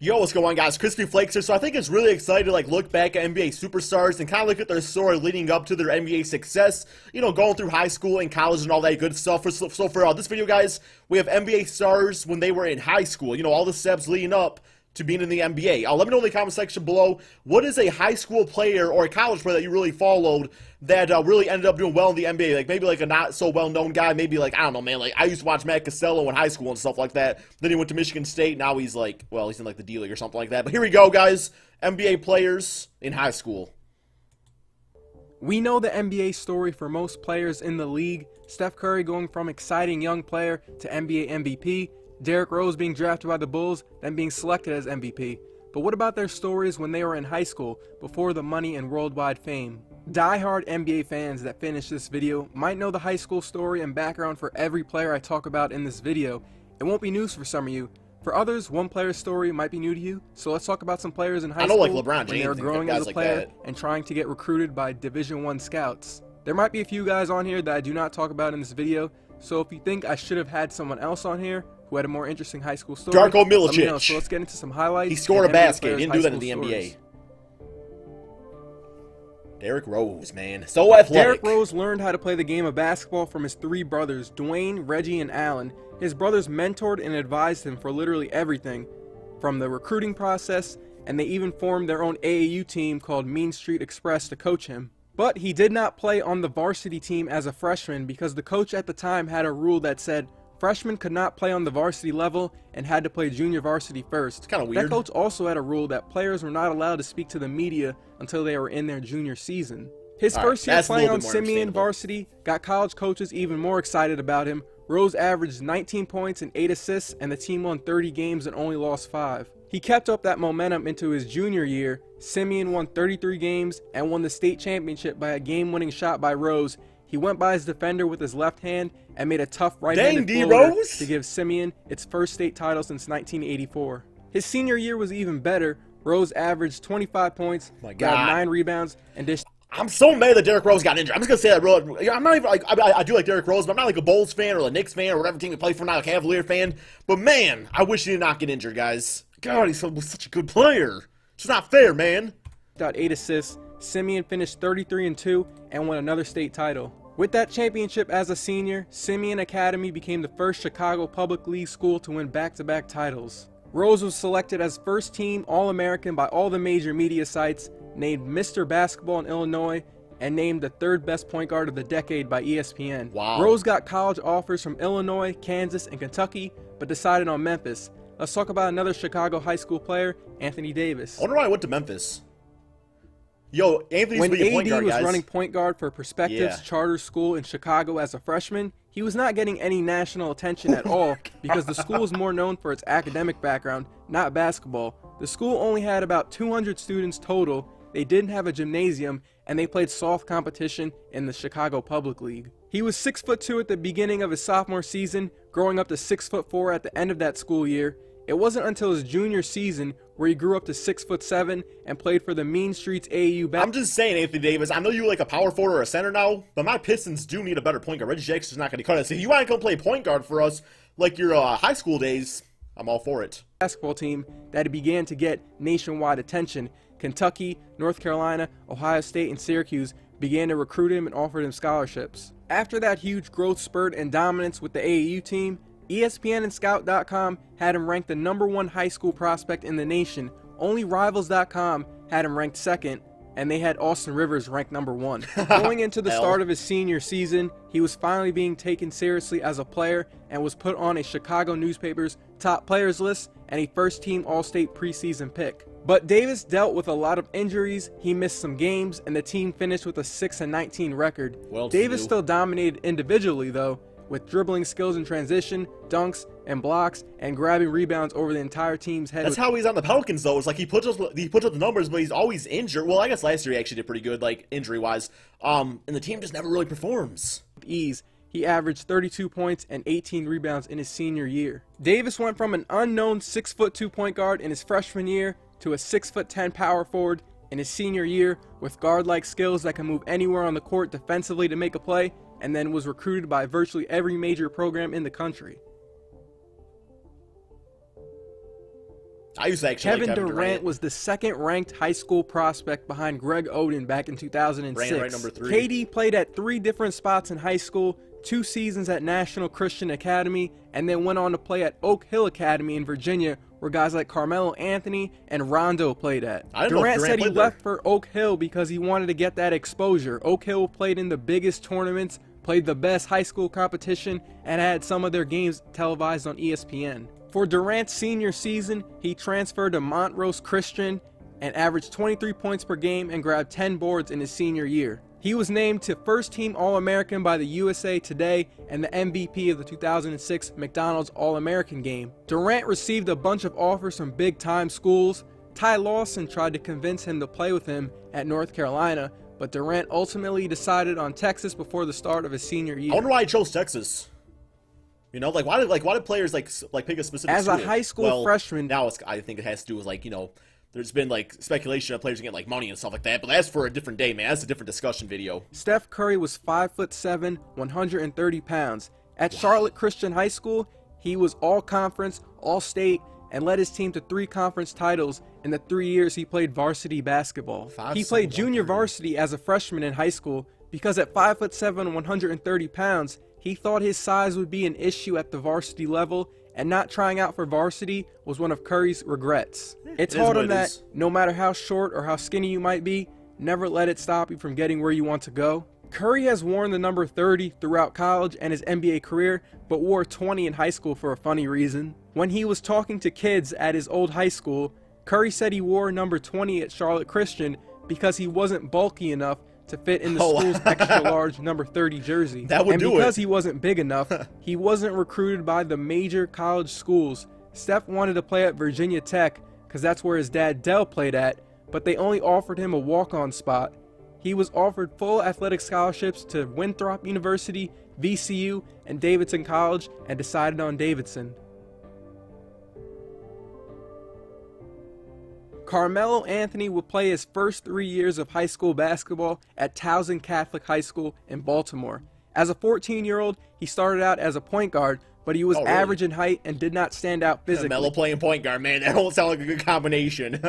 Yo, what's going on, guys? Crispy Flakes here. So I think it's really exciting to look back at NBA superstars and kind of look at their story leading up to their NBA success. You know, going through high school and college and all that good stuff. So for this video, guys, we have NBA stars when they were in high school. You know, all the steps leading up to being in the NBA. Let me know in the comment section below, what is a high school player or a college player that you really followed that really ended up doing well in the NBA? Like, maybe like a not so well-known guy, maybe like, I don't know, man, like, I used to watch Matt Casello in high school and stuff like that. Then he went to Michigan State, now he's like, well, he's in like the D-League or something like that. But here we go, guys, NBA players in high school. We know the NBA story for most players in the league. Steph Curry going from exciting young player to NBA MVP. Derrick Rose being drafted by the Bulls, then being selected as MVP. But what about their stories when they were in high school, before the money and worldwide fame? Die-hard NBA fans that finish this video might know the high school story and background for every player I talk about in this video. It won't be news for some of you. For others, one player's story might be new to you, so let's talk about some players in high school like LeBron James when they were growing as a like player that, and trying to get recruited by Division I scouts. There might be a few guys on here that I do not talk about in this video, so if you think I should have had someone else on here who had a more interesting high school story, Darko let me know. Milicic. So let's get into some highlights. He scored a and basket. NBA He didn't do that in the high school NBA. stories. Derrick Rose, man. So athletic. Derrick Rose learned how to play the game of basketball from his three brothers, Dwayne, Reggie, and Allen. His brothers mentored and advised him for literally everything, from the recruiting process, and they even formed their own AAU team called Mean Street Express to coach him. But he did not play on the varsity team as a freshman because the coach at the time had a rule that said freshmen could not play on the varsity level and had to play junior varsity first. It's kind of weird. That coach also had a rule that players were not allowed to speak to the media until they were in their junior season. His first year playing on Simeon varsity got college coaches even more excited about him. Rose averaged 19 points and 8 assists, and the team won 30 games and only lost 5. He kept up that momentum into his junior year. Simeon won 33 games and won the state championship by a game-winning shot by Rose. He went by his defender with his left hand and made a tough right-handed floater to give Simeon its first state title since 1984. His senior year was even better. Rose averaged 25 points, got 9 rebounds, and dished. I'm so mad that Derrick Rose got injured. I'm just gonna say that real. I'm not even like I do like Derrick Rose, but I'm not like a Bulls fan or a Knicks fan or whatever team he plays for, not a Cavalier fan. But man, I wish he did not get injured, guys. God, he's such a good player. It's not fair, man. 8 assists. Simeon finished 33-2 and won another state title. With that championship as a senior, Simeon Academy became the first Chicago Public League school to win back-to-back titles. Rose was selected as first-team All-American by all the major media sites, named Mr. Basketball in Illinois, and named the third best point guard of the decade by ESPN. Wow. Rose got college offers from Illinois, Kansas, and Kentucky, but decided on Memphis. Let's talk about another Chicago high school player, Anthony Davis. I wonder why I went to Memphis. Yo, Anthony When used to be a point guard, was guys. running point guard for Perspectives Charter School in Chicago as a freshman, he was not getting any national attention at all because the school is more known for its academic background, not basketball. The school only had about 200 students total, they didn't have a gymnasium, and they played soft competition in the Chicago Public League. He was 6'2" at the beginning of his sophomore season, growing up to 6'4" at the end of that school year. It wasn't until his junior season where he grew up to 6'7" and played for the Mean Streets AAU. I'm just saying, Anthony Davis, I know you like a power forward or a center now, but my Pistons do need a better point guard. Reggie Jackson's not going to cut it. So if you want to come play point guard for us like your high school days, I'm all for it. Basketball team that began to get nationwide attention. Kentucky, North Carolina, Ohio State, and Syracuse began to recruit him and offered him scholarships. After that huge growth spurt and dominance with the AAU team, ESPN and Scout.com had him ranked the #1 high school prospect in the nation. Only Rivals.com had him ranked 2nd, and they had Austin Rivers ranked #1. Going into the start of his senior season, he was finally being taken seriously as a player and was put on a Chicago newspaper's top players list and a first-team All-State preseason pick. But Davis dealt with a lot of injuries, he missed some games, and the team finished with a 6-19 record. Davis still dominated individually though, with dribbling skills in transition, dunks, and blocks, and grabbing rebounds over the entire team's head. That's how he's on the Pelicans, though. It's like he puts up the numbers, but he's always injured. Well, I guess last year he actually did pretty good, like, injury-wise. And the team just never really performs. With ease, he averaged 32 points and 18 rebounds in his senior year. Davis went from an unknown 6'2" point guard in his freshman year to a 6'10" power forward in his senior year with guard-like skills that can move anywhere on the court defensively to make a play, and then was recruited by virtually every major program in the country. I used to actually Kevin like Durant was the second-ranked high school prospect behind Greg Oden back in 2006. Right, number 3. KD played at 3 different spots in high school, 2 seasons at National Christian Academy, and then went on to play at Oak Hill Academy in Virginia, where guys like Carmelo Anthony and Rondo played at. Durant said he left for Oak Hill because he wanted to get that exposure. Oak Hill played in the biggest tournaments, played the best high school competition, and had some of their games televised on ESPN. For Durant's senior season, he transferred to Montrose Christian and averaged 23 points per game and grabbed 10 boards in his senior year. He was named to First Team All-American by the USA Today and the MVP of the 2006 McDonald's All-American game. Durant received a bunch of offers from big-time schools. Ty Lawson tried to convince him to play with him at North Carolina, but Durant ultimately decided on Texas before the start of his senior year. I wonder why he chose Texas. You know, why did players pick a specific As school? a high school freshman, now I think it has to do with there's been speculation of players getting money and stuff like that, but that's for a different day, man. That's a different discussion video. Steph Curry was 5'7", 130 pounds. At Charlotte Christian High School, he was all-conference, all-state, and led his team to 3 conference titles in the 3 years he played varsity basketball. He played junior varsity as a freshman in high school because at 5'7", 130 pounds, he thought his size would be an issue at the varsity level, and not trying out for varsity was one of Curry's regrets. It taught him that no matter how short or how skinny you might be, never let it stop you from getting where you want to go. Curry has worn the number 30 throughout college and his NBA career, but wore 20 in high school for a funny reason. When he was talking to kids at his old high school, Curry said he wore number 20 at Charlotte Christian because he wasn't bulky enough to fit in the school's extra large number 30 jersey. That would do it. And because he wasn't big enough, he wasn't recruited by the major college schools. Steph wanted to play at Virginia Tech because that's where his dad Dell played at, but they only offered him a walk-on spot. He was offered full athletic scholarships to Winthrop University, VCU, and Davidson College, and decided on Davidson. Carmelo Anthony would play his first 3 years of high school basketball at Towson Catholic High School in Baltimore. As a 14-year-old, he started out as a point guard, but he was average in height and did not stand out physically. Melo playing point guard, man, that don't sound like a good combination.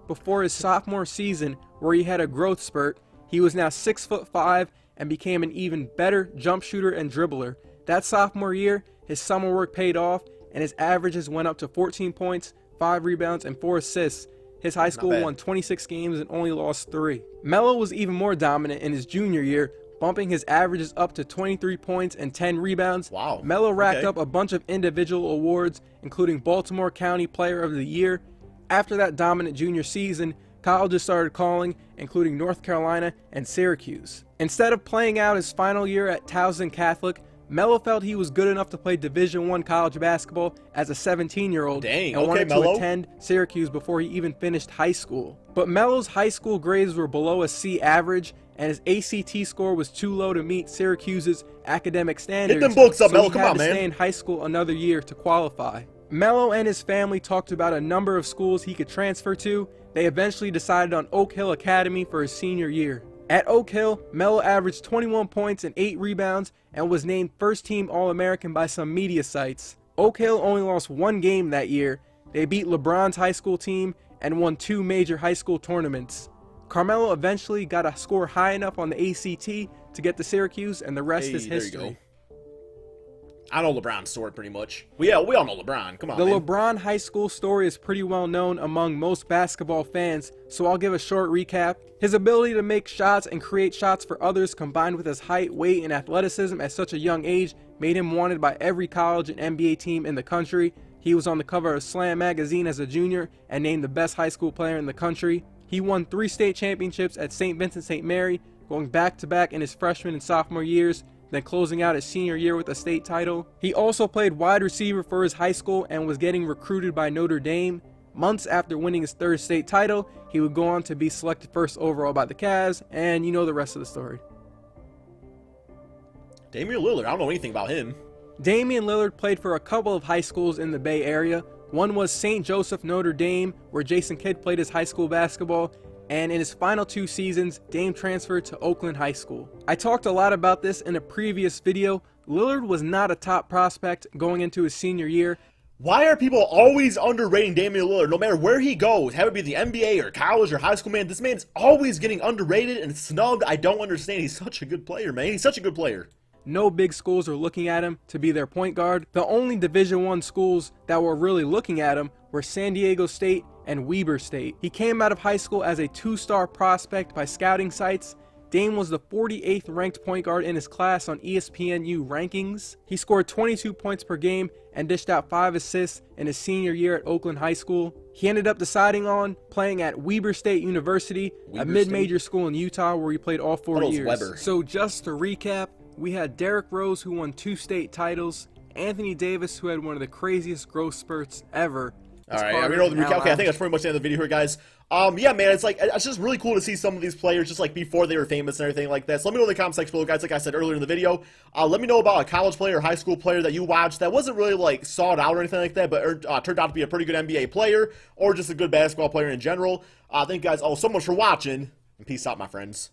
Before his sophomore season, where he had a growth spurt, he was now 6'5" and became an even better jump shooter and dribbler. That sophomore year, his summer work paid off, and his averages went up to 14 points, 5 rebounds, and 4 assists. His high school won 26 games and only lost 3. Melo was even more dominant in his junior year, bumping his averages up to 23 points and 10 rebounds. Wow. Melo racked up a bunch of individual awards, including Baltimore County Player of the Year. After that dominant junior season, colleges started calling, including North Carolina and Syracuse. Instead of playing out his final year at Towson Catholic, Melo felt he was good enough to play Division I college basketball as a 17-year-old and wanted to attend Syracuse before he even finished high school. But Melo's high school grades were below a C average, and his ACT score was too low to meet Syracuse's academic standards. Get them books up, so Melo. Come on, man. He had to stay in high school another year to qualify. Melo and his family talked about a number of schools he could transfer to. They eventually decided on Oak Hill Academy for his senior year. At Oak Hill, Melo averaged 21 points and 8 rebounds and was named First Team All-American by some media sites. Oak Hill only lost 1 game that year. They beat LeBron's high school team and won 2 major high school tournaments. Carmelo eventually got a score high enough on the ACT to get to Syracuse, and the rest is history. I know LeBron's story pretty much. We all know LeBron. Come on, The man. LeBron high school story is pretty well known among most basketball fans, so I'll give a short recap. His ability to make shots and create shots for others, combined with his height, weight, and athleticism at such a young age, made him wanted by every college and NBA team in the country. He was on the cover of Slam magazine as a junior and named the best high school player in the country. He won 3 state championships at St. Vincent St. Mary, going back-to-back in his freshman and sophomore years, then closing out his senior year with a state title. He also played wide receiver for his high school and was getting recruited by Notre Dame. Months after winning his 3rd state title, he would go on to be selected 1st overall by the Cavs, and you know the rest of the story. Damian Lillard, I don't know anything about him. Damian Lillard played for a couple of high schools in the Bay Area. One was St. Joseph Notre Dame, where Jason Kidd played his high school basketball, and in his final 2 seasons, Dame transferred to Oakland High School. I talked a lot about this in a previous video. Lillard was not a top prospect going into his senior year, Why are people always underrating Damian Lillard? No matter where he goes, have it be the NBA or college or high school, man, this man's always getting underrated and snubbed. I don't understand. He's such a good player, man. He's such a good player. No big schools are looking at him to be their point guard. The only Division I schools that were really looking at him were San Diego State and Weber State. He came out of high school as a 2-star prospect by scouting sites. Dame was the 48th ranked point guard in his class on ESPNU rankings. He scored 22 points per game and dished out 5 assists in his senior year at Oakland High School. He ended up deciding on playing at Weber State University, a mid-major school in Utah where he played all 4 years. Weber. So just to recap, we had Derrick Rose, who won 2 state titles, Anthony Davis, who had one of the craziest growth spurts ever. Alright, we know the recap. Okay, I think that's pretty much the end of the video here, guys. Yeah, man, it's just really cool to see some of these players just like before they were famous and everything like that. So let me know in the comment section below, guys, like I said earlier in the video. Let me know about a college player or high school player that you watched that wasn't really like sought out or anything like that, but turned out to be a pretty good NBA player or just a good basketball player in general. Thank you guys all so much for watching, and peace out, my friends.